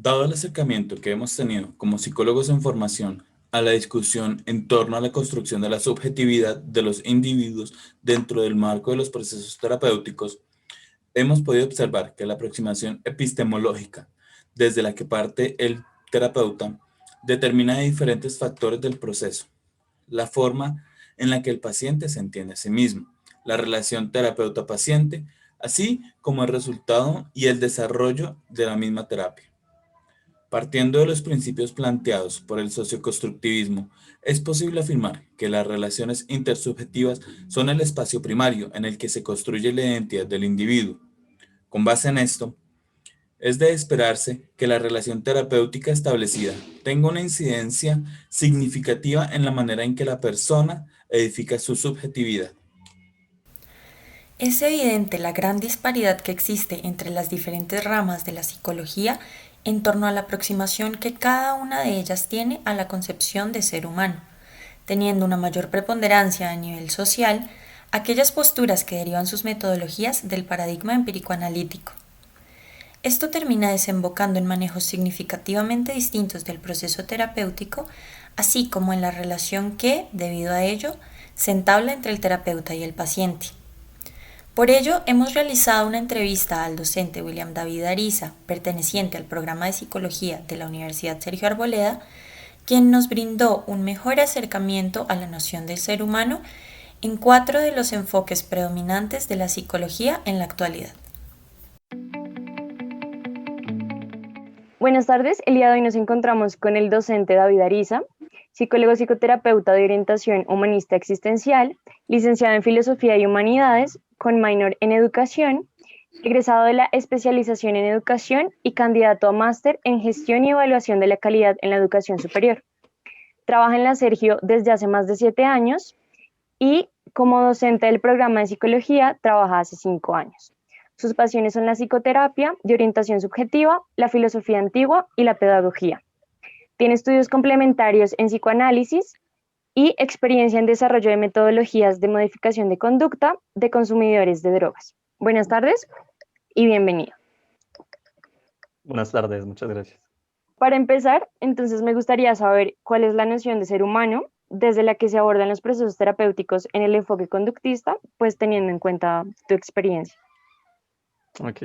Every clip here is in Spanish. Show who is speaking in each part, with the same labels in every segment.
Speaker 1: Dado el acercamiento que hemos tenido como psicólogos en formación a la discusión en torno a la construcción de la subjetividad de los individuos dentro del marco de los procesos terapéuticos, hemos podido observar que la aproximación epistemológica desde la que parte el terapeuta determina diferentes factores del proceso: la forma en la que el paciente se entiende a sí mismo, la relación terapeuta-paciente, así como el resultado y el desarrollo de la misma terapia. Partiendo de los principios planteados por el socioconstructivismo, es posible afirmar que las relaciones intersubjetivas son el espacio primario en el que se construye la identidad del individuo. Con base en esto, es de esperarse que la relación terapéutica establecida tenga una incidencia significativa en la manera en que la persona edifica su subjetividad.
Speaker 2: Es evidente la gran disparidad que existe entre las diferentes ramas de la psicología en torno a la aproximación que cada una de ellas tiene a la concepción de ser humano, teniendo una mayor preponderancia a nivel social aquellas posturas que derivan sus metodologías del paradigma empírico-analítico. Esto termina desembocando en manejos significativamente distintos del proceso terapéutico, así como en la relación que, debido a ello, se entabla entre el terapeuta y el paciente. Por ello, hemos realizado una entrevista al docente William David Ariza, perteneciente al programa de psicología de la Universidad Sergio Arboleda, quien nos brindó un mejor acercamiento a la noción del ser humano en cuatro de los enfoques predominantes de la psicología en la actualidad.
Speaker 3: Buenas tardes, el día de hoy nos encontramos con el docente David Ariza, psicólogo psicoterapeuta de orientación humanista existencial, licenciado en Filosofía y Humanidades, con minor en Educación, egresado de la especialización en Educación y candidato a máster en Gestión y Evaluación de la Calidad en la Educación Superior. Trabaja en la Sergio desde hace más de 7 años y como docente del programa de Psicología trabaja hace 5 años. Sus pasiones son la psicoterapia de orientación subjetiva, la filosofía antigua y la pedagogía. Tiene estudios complementarios en psicoanálisis y experiencia en desarrollo de metodologías de modificación de conducta de consumidores de drogas. Buenas tardes y bienvenido.
Speaker 4: Buenas tardes, muchas gracias.
Speaker 3: Para empezar, entonces me gustaría saber cuál es la noción de ser humano desde la que se abordan los procesos terapéuticos en el enfoque conductista, pues teniendo en cuenta tu experiencia.
Speaker 4: Ok.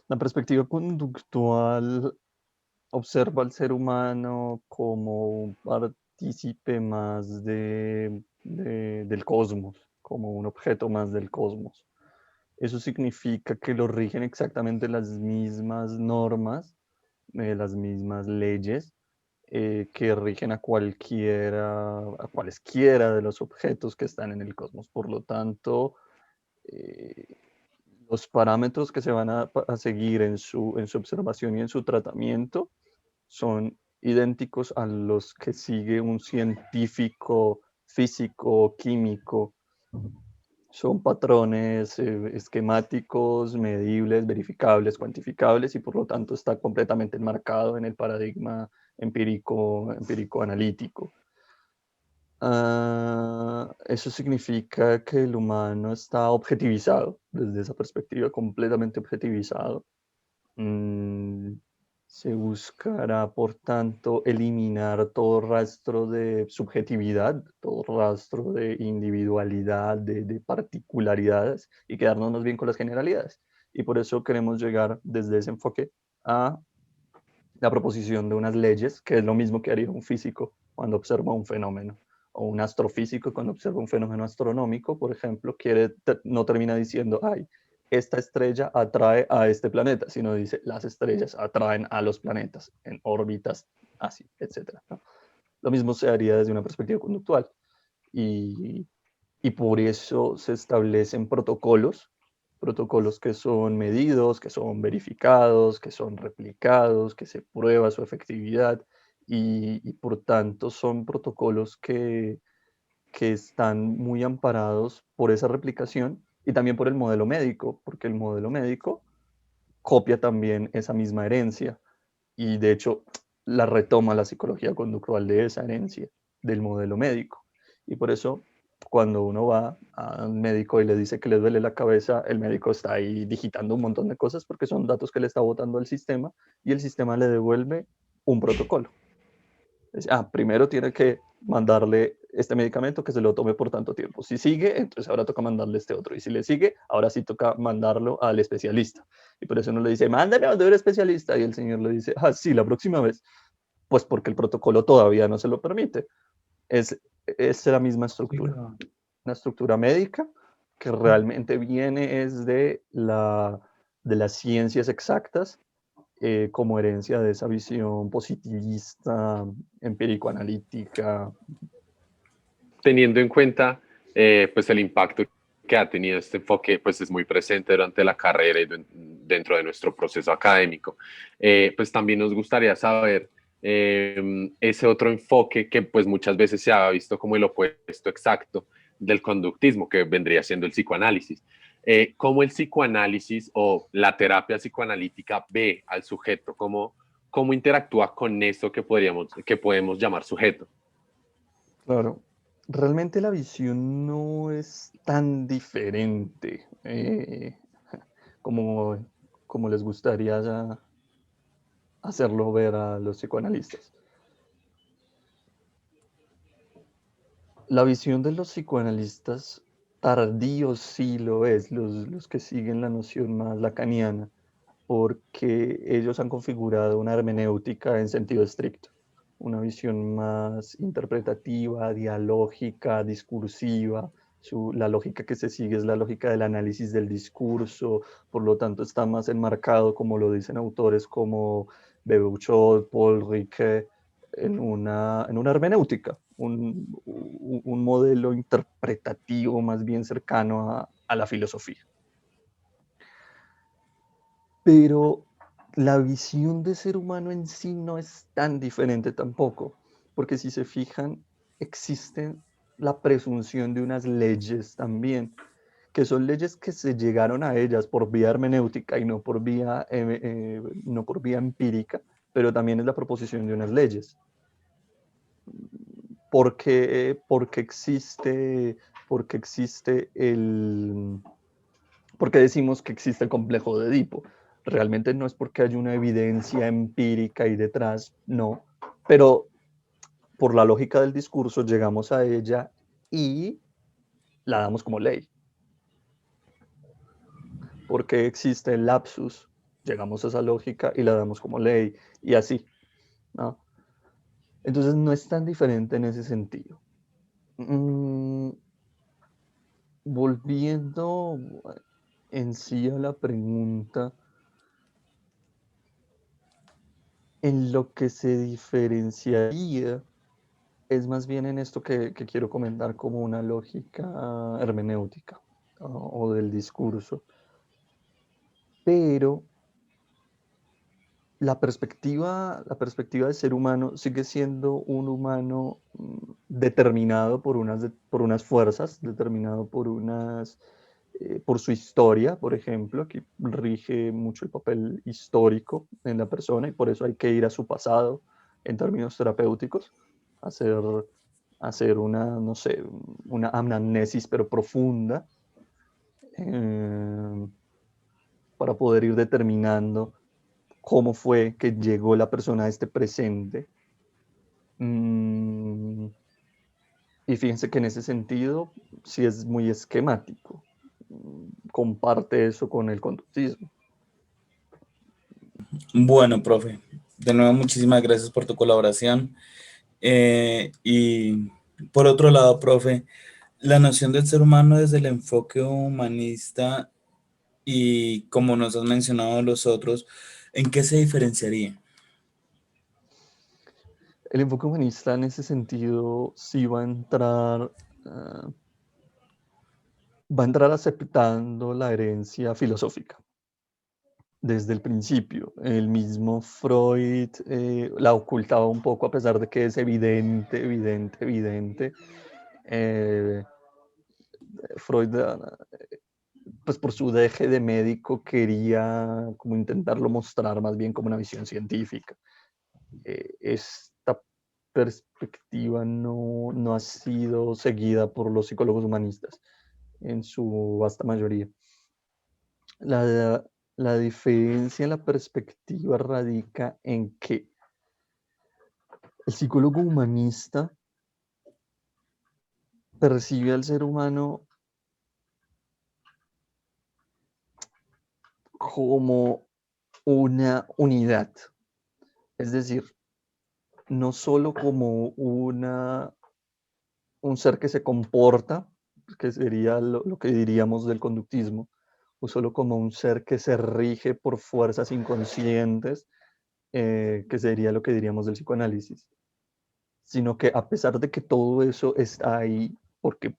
Speaker 4: La perspectiva conductual observa al ser humano como un partícipe más del cosmos, como un objeto más del cosmos. Eso significa que lo rigen exactamente las mismas normas, las mismas leyes que rigen a cualesquiera de los objetos que están en el cosmos. Por lo tanto, eh, los parámetros que se van a seguir en su observación y en su tratamiento son idénticos a los que sigue un científico físico, químico. Son patrones esquemáticos, medibles, verificables, cuantificables y por lo tanto está completamente enmarcado en el paradigma empírico analítico. Eso significa que el humano está objetivizado, desde esa perspectiva, completamente objetivizado. Mm, Se buscará, por tanto, eliminar todo rastro de subjetividad, todo rastro de individualidad, de particularidades y quedarnos más bien con las generalidades. Y por eso queremos llegar desde ese enfoque a la proposición de unas leyes, que es lo mismo que haría un físico cuando observa un fenómeno, o un astrofísico cuando observa un fenómeno astronómico, por ejemplo, no termina diciendo, ay, esta estrella atrae a este planeta, sino dice, las estrellas atraen a los planetas en órbitas así, etc. ¿no? Lo mismo se haría desde una perspectiva conductual. Y, y por eso se establecen protocolos que son medidos, que son verificados, que son replicados, que se prueba su efectividad y por tanto son protocolos que están muy amparados por esa replicación y también por el modelo médico, porque el modelo médico copia también esa misma herencia y de hecho la retoma la psicología conductual de esa herencia del modelo médico. Y por eso cuando uno va a un médico y le dice que le duele la cabeza, el médico está ahí digitando un montón de cosas porque son datos que le está botando al sistema y el sistema le devuelve un protocolo. Primero tiene que mandarle este medicamento que se lo tome por tanto tiempo. Si sigue, entonces ahora toca mandarle este otro. Y si le sigue, ahora sí toca mandarlo al especialista. Y por eso uno le dice, mándame a donde un especialista. Y el señor le dice, sí, la próxima vez. Pues porque el protocolo todavía no se lo permite. Es la misma estructura. Una estructura médica que realmente viene es de las ciencias exactas, como herencia de esa visión positivista, empírico-analítica.
Speaker 5: Teniendo en cuenta pues el impacto que ha tenido este enfoque, pues es muy presente durante la carrera y dentro de nuestro proceso académico. Pues también nos gustaría saber ese otro enfoque que pues muchas veces se ha visto como el opuesto exacto del conductismo, que vendría siendo el psicoanálisis. ¿Cómo el psicoanálisis o la terapia psicoanalítica ve al sujeto? ¿Cómo interactúa con eso que podemos llamar sujeto?
Speaker 4: Claro, realmente la visión no es tan diferente como, como les gustaría ya hacerlo ver a los psicoanalistas. La visión de los psicoanalistas tardíos sí lo es, los que siguen la noción más lacaniana, porque ellos han configurado una hermenéutica en sentido estricto, una visión más interpretativa, dialógica, discursiva. La lógica que se sigue es la lógica del análisis del discurso, por lo tanto está más enmarcado, como lo dicen autores como Bebeuchot, Paul Ricoeur, en una hermenéutica, un modelo interpretativo más bien cercano a la filosofía. Pero la visión de ser humano en sí no es tan diferente tampoco, porque si se fijan, existe la presunción de unas leyes también, que son leyes que se llegaron a ellas por vía hermenéutica y no por vía empírica, pero también es la proposición de unas leyes. Porque decimos que existe el complejo de Edipo. Realmente no es porque haya una evidencia empírica ahí detrás, no, pero por la lógica del discurso llegamos a ella y la damos como ley. Porque existe el lapsus, llegamos a esa lógica y la damos como ley, y así, ¿no? Entonces no es tan diferente en ese sentido. Volviendo en sí a la pregunta, en lo que se diferenciaría es más bien en esto que quiero comentar como una lógica hermenéutica o del discurso. Pero la perspectiva del ser humano sigue siendo un humano determinado por unas fuerzas, determinado por su historia, por ejemplo, que rige mucho el papel histórico en la persona y por eso hay que ir a su pasado en términos terapéuticos, hacer una, no sé, una anamnesis pero profunda, para poder ir determinando cómo fue que llegó la persona a este presente. Y fíjense que en ese sentido sí es muy esquemático. Comparte eso con el conductismo.
Speaker 1: Bueno, profe, de nuevo muchísimas gracias por tu colaboración. Y por otro lado, profe, la noción del ser humano desde el enfoque humanista y como nos has mencionado los otros, ¿en qué se diferenciaría?
Speaker 4: El enfoque humanista en ese sentido sí va a entrar aceptando la herencia filosófica desde el principio. El mismo Freud la ocultaba un poco a pesar de que es evidente. Freud, pues por su deje de médico, quería como intentarlo mostrar más bien como una visión científica. Esta perspectiva no ha sido seguida por los psicólogos humanistas en su vasta mayoría. La diferencia en la perspectiva radica en que el psicólogo humanista percibe al ser humano como una unidad, es decir, no solo como un ser que se comporta, que sería lo que diríamos del conductismo, o solo como un ser que se rige por fuerzas inconscientes, que sería lo que diríamos del psicoanálisis, sino que a pesar de que todo eso está ahí, porque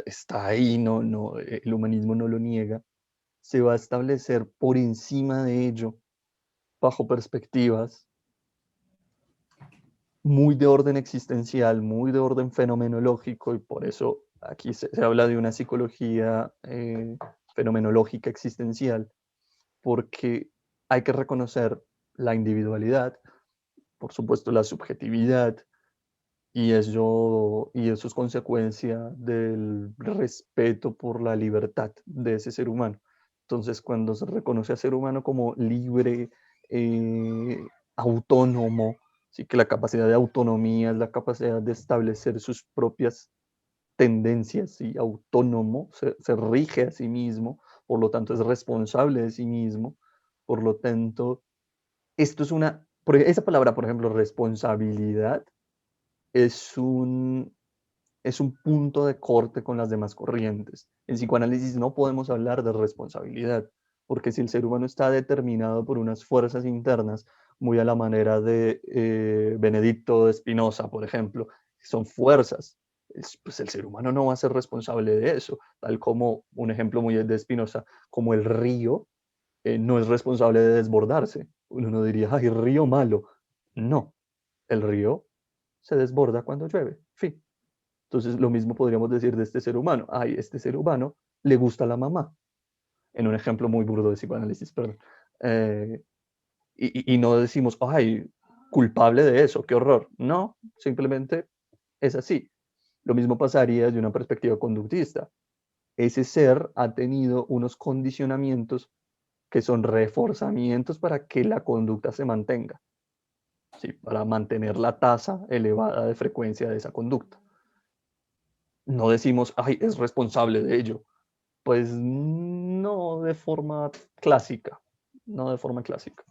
Speaker 4: está ahí, el humanismo no lo niega, se va a establecer por encima de ello, bajo perspectivas muy de orden existencial, muy de orden fenomenológico, y por eso aquí se habla de una psicología fenomenológica existencial, porque hay que reconocer la individualidad, por supuesto la subjetividad, y eso es consecuencia del respeto por la libertad de ese ser humano. Entonces, cuando se reconoce al ser humano como libre, autónomo, sí que la capacidad de autonomía es la capacidad de establecer sus propias tendencias y autónomo, se rige a sí mismo, por lo tanto es responsable de sí mismo, por lo tanto, esto es esa palabra, por ejemplo, responsabilidad, es un punto de corte con las demás corrientes. En psicoanálisis no podemos hablar de responsabilidad, porque si el ser humano está determinado por unas fuerzas internas, muy a la manera de Benedicto de Spinoza, por ejemplo, son fuerzas, pues el ser humano no va a ser responsable de eso, tal como un ejemplo muy de Spinoza, como el río no es responsable de desbordarse. Uno no diría, ay, río malo. No, el río se desborda cuando llueve, fin. Entonces, lo mismo podríamos decir de este ser humano. Ay, este ser humano le gusta a la mamá. En un ejemplo muy burdo de psicoanálisis, perdón. Y no decimos, ay, culpable de eso, qué horror. No, simplemente es así. Lo mismo pasaría desde una perspectiva conductista. Ese ser ha tenido unos condicionamientos que son reforzamientos para que la conducta se mantenga, ¿sí? Para mantener la tasa elevada de frecuencia de esa conducta. No decimos, ay, es responsable de ello. Pues no de forma clásica, no de forma clásica.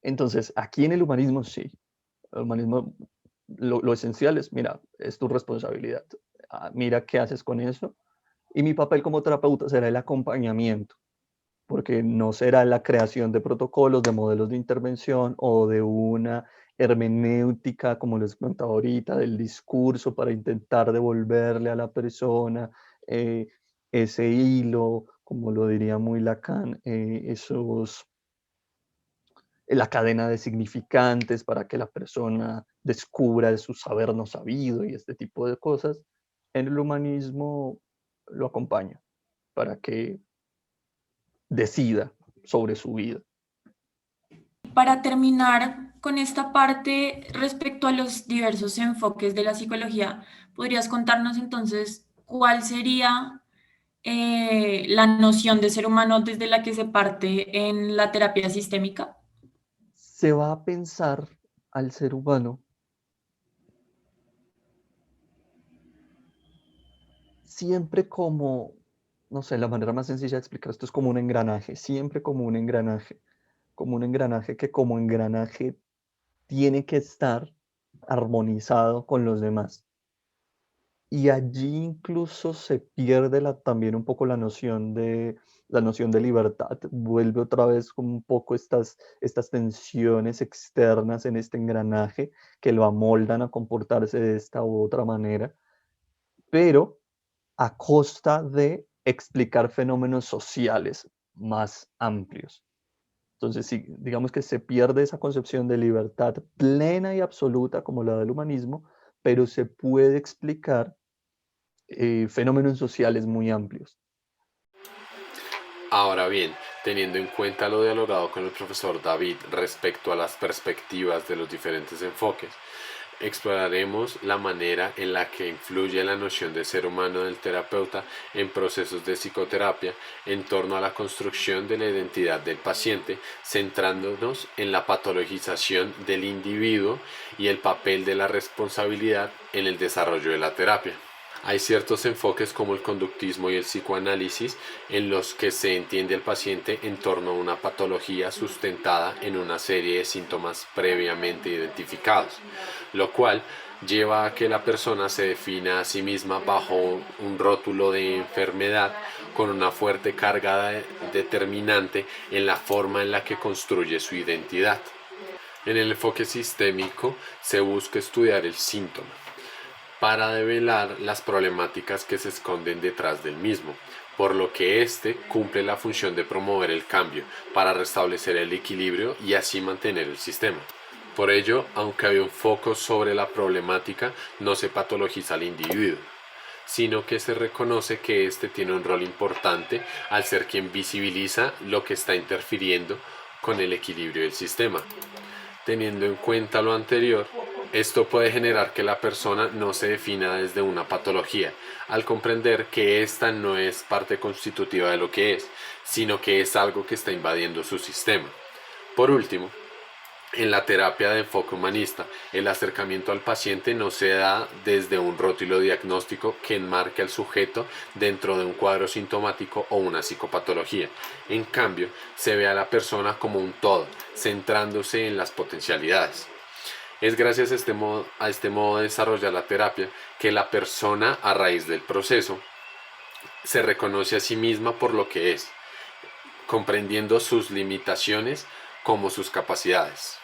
Speaker 4: Entonces, aquí en el humanismo sí. El humanismo, lo esencial es, mira, es tu responsabilidad. Mira qué haces con eso. Y mi papel como terapeuta será el acompañamiento, porque no será la creación de protocolos, de modelos de intervención o de una hermenéutica, como les contaba ahorita, del discurso para intentar devolverle a la persona ese hilo, como lo diría muy Lacan, la cadena de significantes para que la persona descubra su saber no sabido y este tipo de cosas. En el humanismo lo acompaña para que decida sobre su vida.
Speaker 2: Para terminar con esta parte respecto a los diversos enfoques de la psicología, ¿podrías contarnos entonces cuál sería la noción de ser humano desde la que se parte en la terapia sistémica?
Speaker 4: Se va a pensar al ser humano siempre como, no sé, la manera más sencilla de explicar esto es como un engranaje, siempre como un engranaje que como engranaje tiene que estar armonizado con los demás. Y allí incluso se pierde también un poco la noción de libertad, vuelve otra vez como un poco estas tensiones externas en este engranaje que lo amoldan a comportarse de esta u otra manera, pero a costa de explicar fenómenos sociales más amplios. Entonces, sí, digamos que se pierde esa concepción de libertad plena y absoluta como la del humanismo, pero se puede explicar fenómenos sociales muy amplios.
Speaker 5: Ahora bien, teniendo en cuenta lo dialogado con el profesor David respecto a las perspectivas de los diferentes enfoques, exploraremos la manera en la que influye la noción de ser humano del terapeuta en procesos de psicoterapia en torno a la construcción de la identidad del paciente, centrándonos en la patologización del individuo y el papel de la responsabilidad en el desarrollo de la terapia. Hay ciertos enfoques como el conductismo y el psicoanálisis en los que se entiende al paciente en torno a una patología sustentada en una serie de síntomas previamente identificados, lo cual lleva a que la persona se defina a sí misma bajo un rótulo de enfermedad con una fuerte carga determinante en la forma en la que construye su identidad. En el enfoque sistémico se busca estudiar el síntoma para develar las problemáticas que se esconden detrás del mismo, por lo que éste cumple la función de promover el cambio para restablecer el equilibrio y así mantener el sistema. Por ello, aunque hay un foco sobre la problemática, no se patologiza al individuo, sino que se reconoce que éste tiene un rol importante al ser quien visibiliza lo que está interfiriendo con el equilibrio del sistema. Teniendo en cuenta lo anterior, esto puede generar que la persona no se defina desde una patología, al comprender que esta no es parte constitutiva de lo que es, sino que es algo que está invadiendo su sistema. Por último, en la terapia de enfoque humanista, el acercamiento al paciente no se da desde un rótulo diagnóstico que enmarque al sujeto dentro de un cuadro sintomático o una psicopatología. En cambio, se ve a la persona como un todo, centrándose en las potencialidades. Es gracias a este modo de desarrollar la terapia que la persona, a raíz del proceso, se reconoce a sí misma por lo que es, comprendiendo sus limitaciones como sus capacidades.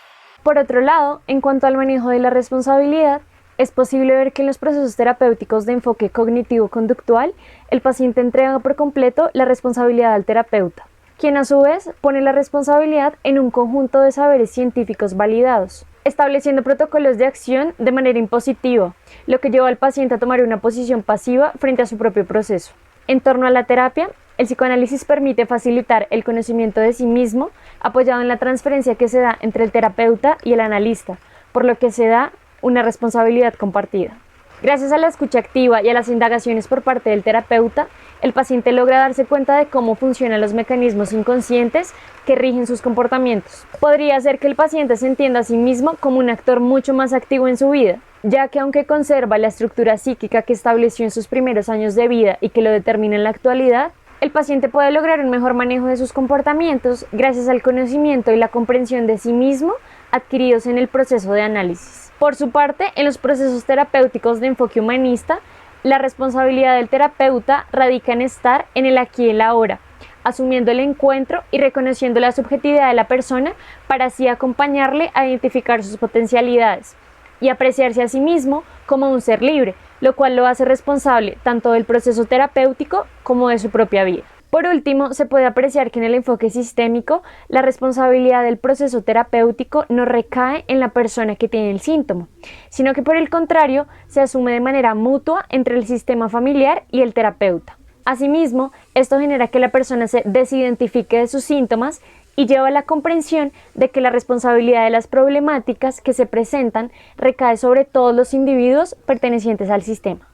Speaker 3: Por otro lado, en cuanto al manejo de la responsabilidad, es posible ver que en los procesos terapéuticos de enfoque cognitivo-conductual, el paciente entrega por completo la responsabilidad al terapeuta, quien a su vez pone la responsabilidad en un conjunto de saberes científicos validados, estableciendo protocolos de acción de manera impositiva, lo que lleva al paciente a tomar una posición pasiva frente a su propio proceso. En torno a la terapia, el psicoanálisis permite facilitar el conocimiento de sí mismo, apoyado en la transferencia que se da entre el terapeuta y el analista, por lo que se da una responsabilidad compartida. Gracias a la escucha activa y a las indagaciones por parte del terapeuta, el paciente logra darse cuenta de cómo funcionan los mecanismos inconscientes que rigen sus comportamientos. Podría ser que el paciente se entienda a sí mismo como un actor mucho más activo en su vida, ya que aunque conserva la estructura psíquica que estableció en sus primeros años de vida y que lo determina en la actualidad, el paciente puede lograr un mejor manejo de sus comportamientos gracias al conocimiento y la comprensión de sí mismo adquiridos en el proceso de análisis. Por su parte, en los procesos terapéuticos de enfoque humanista, la responsabilidad del terapeuta radica en estar en el aquí y el ahora, asumiendo el encuentro y reconociendo la subjetividad de la persona para así acompañarle a identificar sus potencialidades y apreciarse a sí mismo como un ser libre, lo cual lo hace responsable tanto del proceso terapéutico como de su propia vida. Por último, se puede apreciar que en el enfoque sistémico, la responsabilidad del proceso terapéutico no recae en la persona que tiene el síntoma, sino que por el contrario, se asume de manera mutua entre el sistema familiar y el terapeuta. Asimismo, esto genera que la persona se desidentifique de sus síntomas y lleva a la comprensión de que la responsabilidad de las problemáticas que se presentan recae sobre todos los individuos pertenecientes al sistema.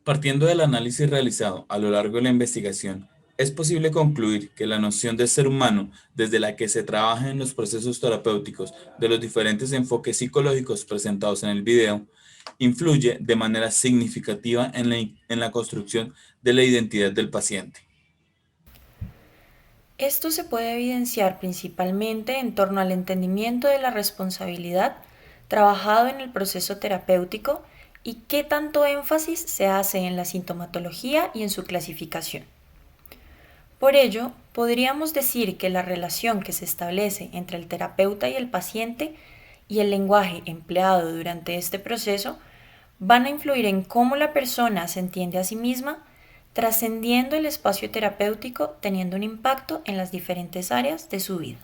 Speaker 1: Partiendo del análisis realizado a lo largo de la investigación, es posible concluir que la noción de ser humano, desde la que se trabaja en los procesos terapéuticos de los diferentes enfoques psicológicos presentados en el video, influye de manera significativa en la construcción de la identidad del paciente.
Speaker 2: Esto se puede evidenciar principalmente en torno al entendimiento de la responsabilidad trabajado en el proceso terapéutico y qué tanto énfasis se hace en la sintomatología y en su clasificación. Por ello, podríamos decir que la relación que se establece entre el terapeuta y el paciente y el lenguaje empleado durante este proceso van a influir en cómo la persona se entiende a sí misma, trascendiendo el espacio terapéutico, teniendo un impacto en las diferentes áreas de su vida.